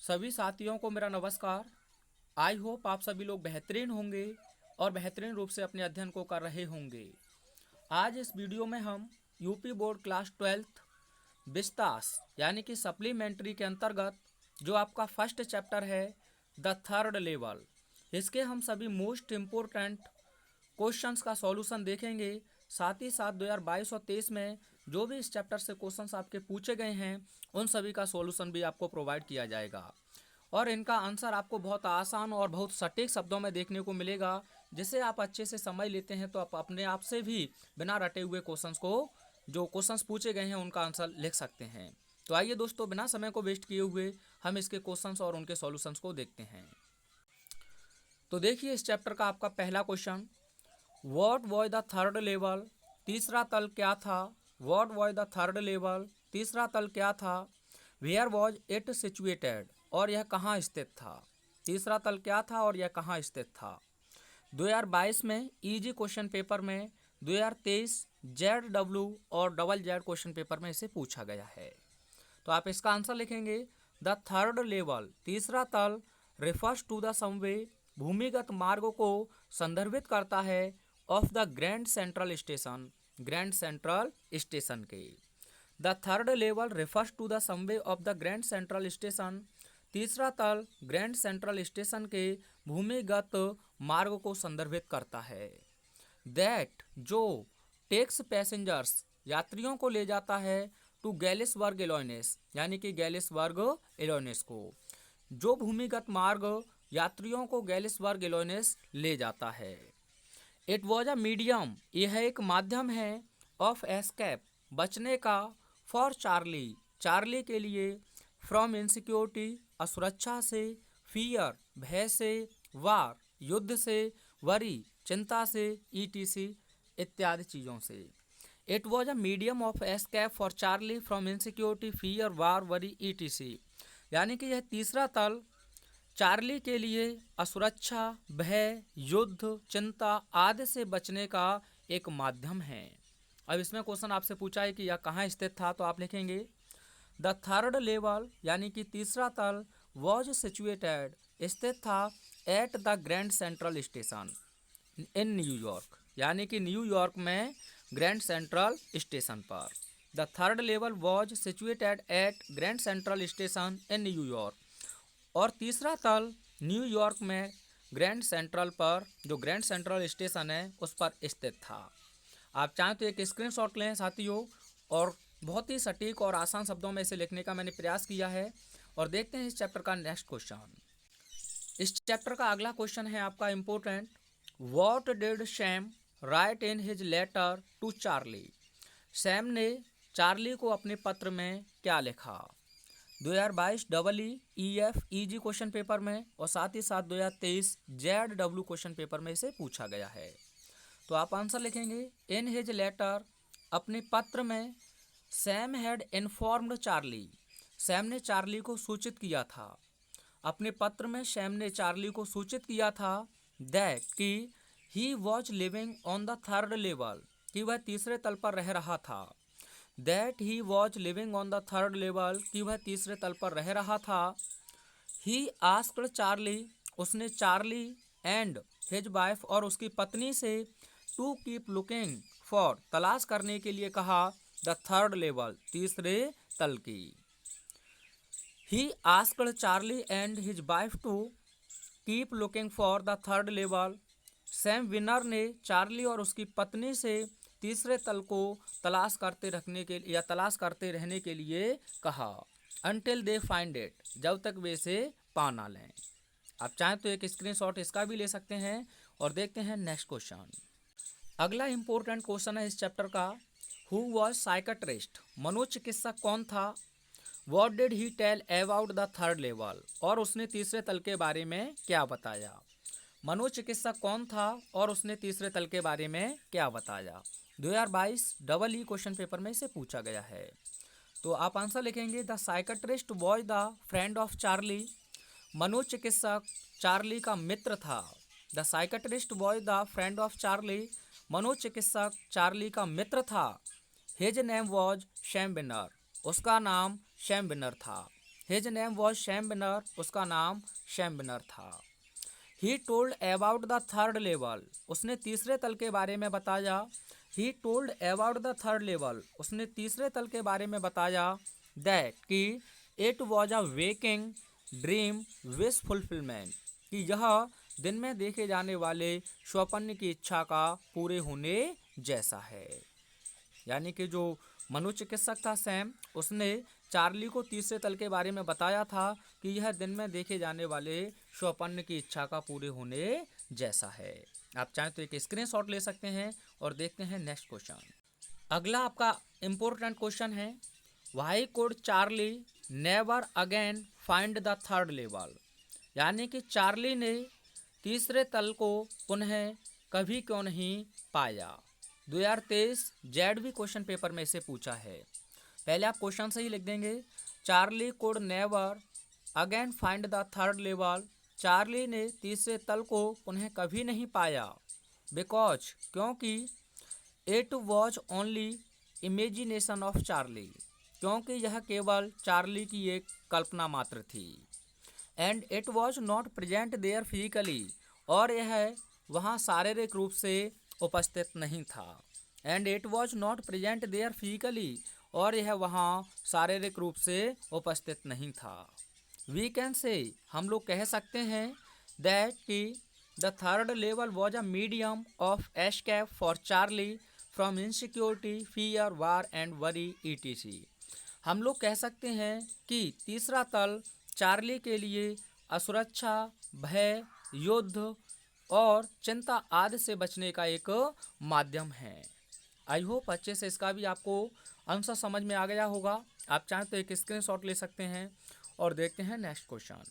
सभी साथियों को मेरा नमस्कार। आई होप आप सभी लोग बेहतरीन होंगे और बेहतरीन रूप से अपने अध्ययन को कर रहे होंगे। आज इस वीडियो में हम UP board class 12th Vistas यानी कि सप्लीमेंट्री के अंतर्गत जो आपका फर्स्ट चैप्टर है द थर्ड लेवल, इसके हम सभी मोस्ट इम्पोर्टेंट क्वेश्चंस का सॉल्यूशन देखेंगे। साथ ही साथ 2022 और 23 में जो भी इस चैप्टर से क्वेश्चंस आपके पूछे गए हैं उन सभी का सॉल्यूशन भी आपको प्रोवाइड किया जाएगा और इनका आंसर आपको बहुत आसान और बहुत सटीक शब्दों में देखने को मिलेगा, जिसे आप अच्छे से समझ लेते हैं तो आप अपने आप से भी बिना रटे हुए क्वेश्चंस को जो क्वेश्चंस पूछे गए हैं उनका आंसर लिख सकते हैं। तो आइए दोस्तों, बिना समय को वेस्ट किए हुए हम इसके क्वेश्चंस और उनके सॉल्यूशंस को देखते हैं। तो देखिए इस चैप्टर का आपका पहला question, what was the third level, तीसरा तल क्या था। What was the third level, तीसरा तल क्या था। वेयर वॉज इट सिचुएटेड, और यह कहाँ स्थित था। तीसरा तल क्या था और यह कहाँ स्थित था। 2022 में इजी क्वेश्चन पेपर में, 2023 ZW और ZZ क्वेश्चन पेपर में इसे पूछा गया है। तो आप इसका आंसर लिखेंगे द थर्ड लेवल, तीसरा तल, रिफर्स टू द समवे, भूमिगत मार्ग को संदर्भित करता है, of the Grand Central Station, Grand Central station के। The third level refers to the subway of the Grand Central Station, तीसरा तल ग्रैंड सेंट्रल स्टेशन के भूमिगत मार्ग को संदर्भित करता है। दैट जो टेक्स पैसेंजर्स यात्रियों को ले जाता है, टू गैलिसबर्ग इलोइनेस यानी कि गैलिसबर्ग इलोइनेस को। जो भूमिगत मार्ग यात्रियों को गैलिसबर्ग इलोइनेस ले जाता है। इट वॉज अ मीडियम, यह एक माध्यम है, ऑफ एस्केप बचने का, फॉर चार्ली चार्ली के लिए, फ्रॉम इनसिक्योरिटी असुरक्षा से, फियर भय से, वार युद्ध से, वरी चिंता से, ETC इत्यादि चीज़ों से। It was a medium of escape for Charlie from insecurity, fear, war, worry, ETC यानी कि यह तीसरा तल चार्ली के लिए असुरक्षा, भय, युद्ध, चिंता आदि से बचने का एक माध्यम है। अब इसमें क्वेश्चन आपसे पूछा है कि यह कहाँ स्थित था, तो आप लिखेंगे द थर्ड लेवल यानी कि तीसरा तल, वॉज सिचुएटेड स्थित था, at the Grand Central station in New York यानी कि न्यूयॉर्क में ग्रैंड सेंट्रल स्टेशन पर। The third level was situated at Grand Central station in New York, और तीसरा तल न्यूयॉर्क में ग्रैंड सेंट्रल पर, जो ग्रैंड सेंट्रल स्टेशन है उस पर स्थित था। आप चाहें तो एक स्क्रीनशॉट लें साथियों, और बहुत ही सटीक और आसान शब्दों में इसे लिखने का मैंने प्रयास किया है। और देखते हैं इस चैप्टर का नेक्स्ट क्वेश्चन। इस चैप्टर का अगला क्वेश्चन है आपका important, what did Sam write in his letter to Charley, Sam ने चार्ली को अपने पत्र में क्या लिखा। 2022 EEF EG क्वेश्चन पेपर में और साथ ही साथ 2023 ZW क्वेश्चन पेपर में इसे पूछा गया है। तो आप आंसर लिखेंगे इन हिज लेटर, अपने पत्र में, Sam had informed Charlie, Sam ने चार्ली को सूचित किया था। अपने पत्र में सैम ने चार्ली को सूचित किया था, दैट कि he was living on the third level, कि वह तीसरे तल पर रह रहा था। That he was living on the third level, कि वह तीसरे तल पर रह रहा था। ही आस्क्ड चार्ली, उसने चार्ली एंड हिज वाइफ और उसकी पत्नी से, टू कीप लुकिंग फॉर तलाश करने के लिए कहा, द थर्ड लेवल तीसरे तल की। He asked Charley and his wife to keep looking for the third level, Sam Weiner ने चार्ली और उसकी पत्नी से तीसरे तल को तलाश करते रखने के या तलाश करते रहने के लिए कहा, अनटिल दे फाइंड इट, जब तक वे इसे पा ना लें। आप चाहें तो एक स्क्रीनशॉट इसका भी ले सकते हैं। और देखते हैं नेक्स्ट क्वेश्चन। अगला इंपॉर्टेंट क्वेश्चन है इस चैप्टर का, हु वॉज साइकेट्रिस्ट, मनोचिकित्सक कौन था। What did he tell about the third level, और उसने तीसरे तल के बारे में क्या बताया। मनोचिकित्सक कौन था और उसने तीसरे तल के बारे में क्या बताया। 2022 EE क्वेश्चन पेपर में इसे पूछा गया है। तो आप आंसर लिखेंगे the psychiatrist was the friend of Charlie, मनोचिकित्सक चार्ली का मित्र था। The psychiatrist was the friend of Charlie, मनोचिकित्सक चार्ली का मित्र था। His name was Sam winner, उसका नाम सैम विनर था। His name was sham winner, उसका नाम शैम विनर था। He told about the third level, उसने तीसरे तल के बारे में बताया। He told about the third level, उसने तीसरे तल के बारे में बताया। दैट कि it was a waking dream wish fulfilment, कि यह दिन में देखे जाने वाले स्वप्न की इच्छा का पूरे होने जैसा है। यानी कि जो मनोचिकित्सक था सैम, उसने चार्ली को तीसरे तल के बारे में बताया था कि यह दिन में देखे जाने वाले स्वप्न की इच्छा का पूरे होने जैसा है। आप चाहें तो एक स्क्रीनशॉट ले सकते हैं और देखते हैं नेक्स्ट क्वेश्चन। अगला आपका इम्पोर्टेंट क्वेश्चन है, Y could Charlie never again find the third level, यानी कि चार्ली ने तीसरे तल को पुनः कभी क्यों नहीं पाया। 2023 जेडवी क्वेश्चन पेपर में इसे पूछा है। पहले आप क्वेश्चन से ही लिख देंगे, Charlie could never again find the third level, चार्ली ने तीसरे तल को पुनः कभी नहीं पाया। बिकॉज, क्योंकि it was only imagination of Charley, क्योंकि यह केवल चार्ली की एक कल्पना मात्र थी। And it was not present there physically, और यह वहाँ शारीरिक रूप से उपस्थित नहीं था। And it was not present there physically, और यह वहाँ शारीरिक रूप से उपस्थित नहीं था। वी कैन से, हम लोग कह सकते हैं, दैट कि the third level was a medium of escape for Charlie from insecurity, fear, war and worry etc। हम लोग कह सकते हैं कि तीसरा तल चार्ली के लिए असुरक्षा, भय, युद्ध और चिंता आदि से बचने का एक माध्यम है। आई होप अच्छे से इसका भी आपको आंसर समझ में आ गया होगा। आप चाहें तो एक स्क्रीनशॉट ले सकते हैं और देखते हैं नेक्स्ट क्वेश्चन।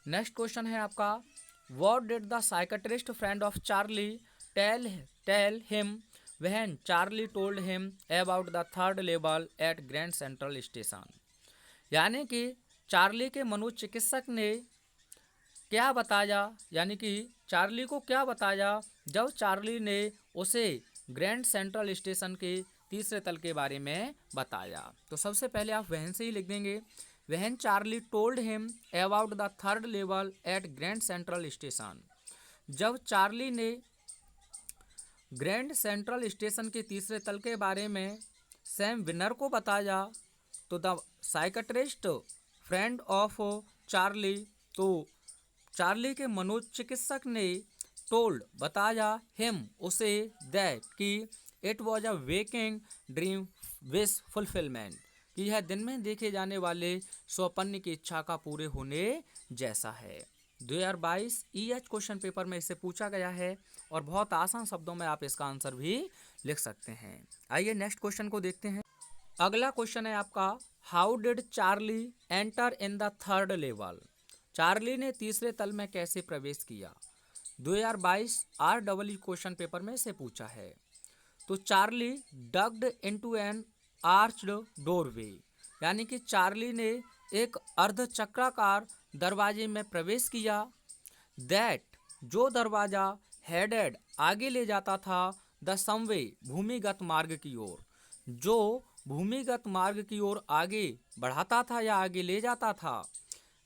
नेक्स्ट क्वेश्चन है आपका, what did the psychiatrist friend of Charley tell him when Charley told him about the third level at Grand Central station, यानी कि चार्ली के मनोचिकित्सक ने क्या बताया, यानी कि चार्ली को क्या बताया जब चार्ली ने उसे ग्रैंड सेंट्रल स्टेशन के तीसरे तल के बारे में बताया। तो सबसे पहले आप वहन से ही लिख देंगे, when Charley told him about the third level at Grand Central station, जब चार्ली ने ग्रैंड सेंट्रल स्टेशन के तीसरे तल के बारे में सैम विनर को बताया, तो the psychiatrist friend of Charlie, तो चार्ली के मनोचिकित्सक ने टोल्ड बताया हिम उसे, दैट कि it was a waking dream wish fulfilment, कि यह दिन में देखे जाने वाले स्वप्न की इच्छा का पूरे होने जैसा है। 2022 EH क्वेश्चन पेपर में इसे पूछा गया है और बहुत आसान शब्दों में आप इसका आंसर भी लिख सकते हैं। आइए नेक्स्ट क्वेश्चन को देखते हैं। अगला क्वेश्चन है आपका, how did Charlie enter in the third level, चार्ली ने तीसरे तल में कैसे प्रवेश किया। 2022 REE क्वेश्चन पेपर में इसे पूछा है। तो Charley ducked into an arched doorway, यानी कि चार्ली ने एक अर्धचक्राकार दरवाजे में प्रवेश किया। दैट, जो दरवाजा हेडेड आगे ले जाता था, द समवे भूमिगत मार्ग की ओर, जो भूमिगत मार्ग की ओर आगे बढ़ाता था या आगे ले जाता था।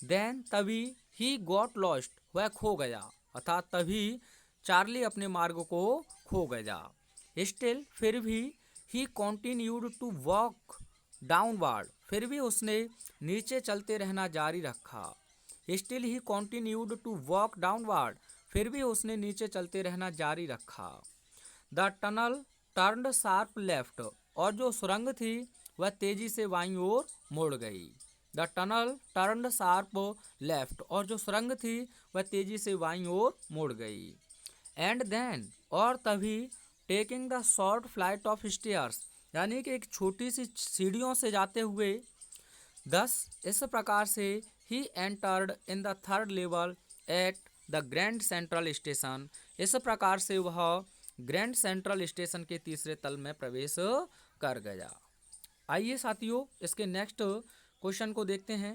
देन, तभी ही गॉट लॉस्ट, वह खो गया, अर्थात तभी चार्ली अपने मार्ग को खो गया। स्टिल, फिर भी, he continued to walk downward, फिर भी उसने नीचे चलते रहना जारी रखा। Still he continued to walk downward, फिर भी उसने नीचे चलते रहना जारी रखा। The tunnel turned sharp left, और जो सुरंग थी वह तेजी से बाईं ओर मुड़ गई। The tunnel turned sharp left, और जो सुरंग थी वह तेजी से बाईं ओर मुड़ गई। एंड देन, और तभी, taking the short flight of stairs, यानी कि एक छोटी सी सीढ़ियों से जाते हुए, दस, इस प्रकार से, he entered in the third level at the Grand Central station, इस प्रकार से वह ग्रैंड सेंट्रल स्टेशन के तीसरे तल में प्रवेश कर गया। आइए साथियों, इसके नेक्स्ट क्वेश्चन को देखते हैं।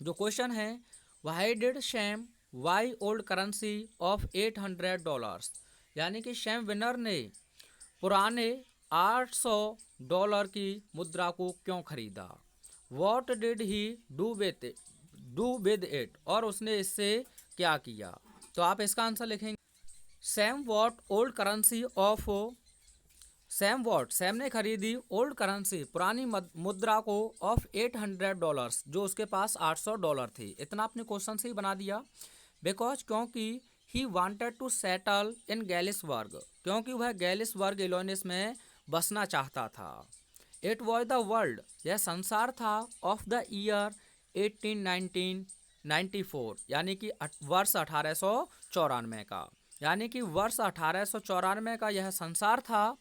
जो क्वेश्चन है, why did Sam buy old currency of $800, यानी कि शैम विनर ने पुराने $800 की मुद्रा को क्यों खरीदा। What did he do with it, और उसने इससे क्या किया। तो आप इसका आंसर लिखेंगे Sam what old currency of Sam ने खरीदी ओल्ड करेंसी पुरानी मुद्रा को ऑफ $800, जो उसके पास $800 थे। इतना अपने क्वेश्चन से ही बना दिया। बिकॉज क्योंकि he wanted to settle in Galesburg, क्योंकि वह गैलिसबर्ग इलोनिस में बसना चाहता था। इट वॉज द वर्ल्ड, यह संसार था, ऑफ द ईयर 1894, यानी कि वर्ष 1894 का, यानी कि वर्ष 1894 का यह संसार था।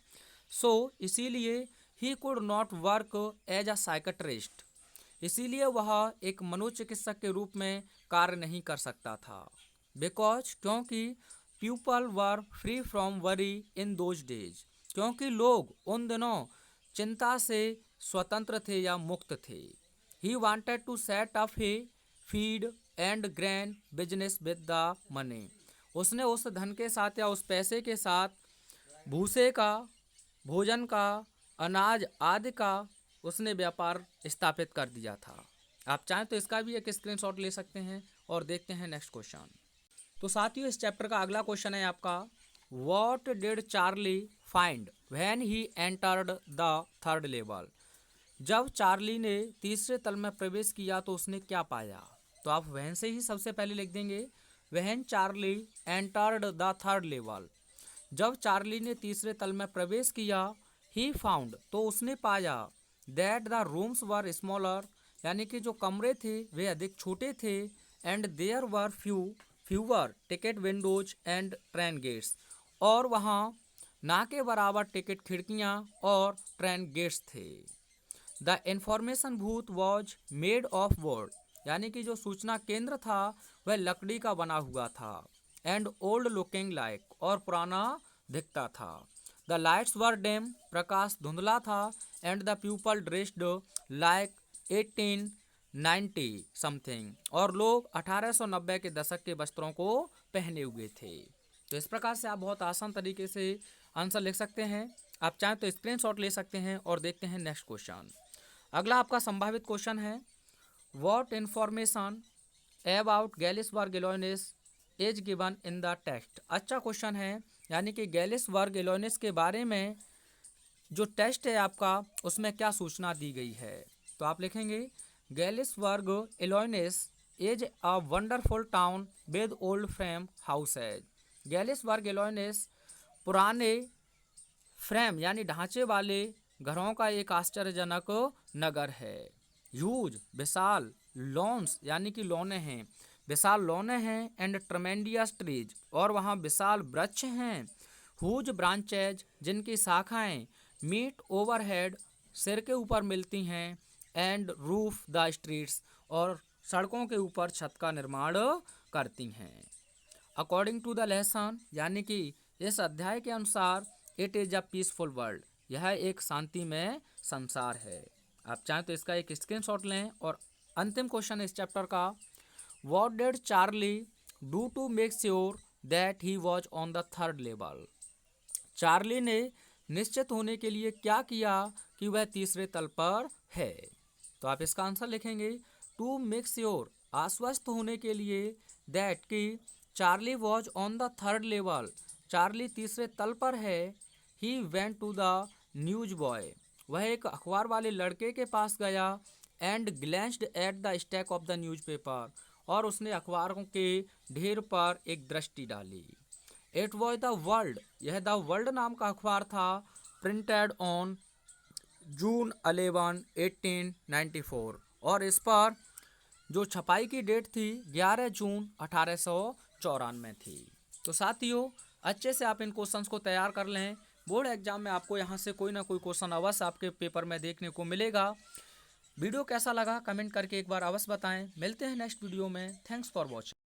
सो इसीलिए he could not work as a psychiatrist, इसीलिए वह एक मनोचिकित्सक के रूप में कार्य नहीं कर सकता था। बिकॉज क्योंकि people were free from worry in those days, क्योंकि लोग उन दिनों चिंता से स्वतंत्र थे या मुक्त थे। He wanted to set up a feed and grain business with the money, उसने उस धन के साथ या उस पैसे के साथ भूसे का, भोजन का, अनाज आदि का उसने व्यापार स्थापित कर दिया था। आप चाहें तो इसका भी एक स्क्रीनशॉट ले सकते हैं और देखते हैं नेक्स्ट क्वेश्चन। तो साथियों इस चैप्टर का अगला क्वेश्चन है आपका, what did Charlie find when he entered the third level, जब चार्ली ने तीसरे तल में प्रवेश किया तो उसने क्या पाया। तो आप वहन से ही सबसे पहले लिख देंगे, when Charlie entered the third level, जब चार्ली ने तीसरे तल में प्रवेश किया। ही फाउंड, तो उसने पाया, that the rooms were smaller, यानी कि जो कमरे थे वे अधिक छोटे थे। And there were fewer ticket windows and train gates, और वहाँ ना के बराबर टिकट खिड़कियाँ और ट्रेन गेट्स थे। The information booth was made of wood, यानी कि जो सूचना केंद्र था वह लकड़ी का बना हुआ था। एंड ओल्ड लुकिंग लाइक, और पुराना दिखता था। द लाइट्स वर डिम, प्रकाश धुंधला था। And the people dressed like 1890 something, और लोग 1890 के दशक के वस्त्रों को पहने हुए थे। तो इस प्रकार से आप बहुत आसान तरीके से आंसर लिख सकते हैं। आप चाहें तो स्क्रीनशॉट ले सकते हैं और देखते हैं नेक्स्ट क्वेश्चन। अगला आपका संभावित क्वेश्चन है, what information about Galesburg Illinois is given in the text. अच्छा क्वेश्चन है, यानी कि गैलिसबर्ग इलोनिस के बारे में जो टेस्ट है आपका उसमें क्या सूचना दी गई है। तो आप लिखेंगे, Galesburg Illinois is a wonderful town with old frame houses. Galesburg Illinois पुराने फ्रेम यानी ढांचे वाले घरों का एक आश्चर्यजनक नगर है। ह्यूज, विशाल, लॉन्स यानी कि लौने हैं, विशाल लौने हैं। एंड ट्रमेंडियस ट्रीज, और वहाँ विशाल वृक्ष हैं। हुज ब्रांचेज, जिनकी शाखाएं मीट ओवरहेड, सिर के ऊपर मिलती हैं। एंड रूफ द स्ट्रीट्स, और सड़कों के ऊपर छत का निर्माण करती हैं। अकॉर्डिंग टू द लेसन, यानी कि इस अध्याय के अनुसार, it is a peaceful world, यह एक शांतिमय संसार है। आप चाहें तो इसका एक स्क्रीनशॉट लें। और अंतिम क्वेश्चन इस चैप्टर का, what did Charley do to make sure that he was on the third level. चार्ली ने निश्चित होने के लिए क्या किया कि वह तीसरे तल पर है। तो आप इसका आंसर लिखेंगे, टू मेक श्योर, आश्वस्त होने के लिए, दैट कि Charlie was on the third level, Charlie तीसरे तल पर है। He went to the newsboy, वह एक अखबार वाले लड़के के पास गया। And glanced at the stack of the newspaper, और उसने अखबारों के ढेर पर एक दृष्टि डाली। इट वॉज द वर्ल्ड, यह द वर्ल्ड नाम का अखबार था। प्रिंटेड ऑन जून 11, 1894, और इस पर जो छपाई की डेट थी 11 जून 1894 थी। तो साथियों अच्छे से आप इन क्वेश्चंस को तैयार कर लें। बोर्ड एग्जाम में आपको यहाँ से कोई ना कोई क्वेश्चन अवश्य आपके पेपर में देखने को मिलेगा। वीडियो कैसा लगा कमेंट करके एक बार अवश्य बताएं। मिलते हैं नेक्स्ट वीडियो में। Thanks for watching.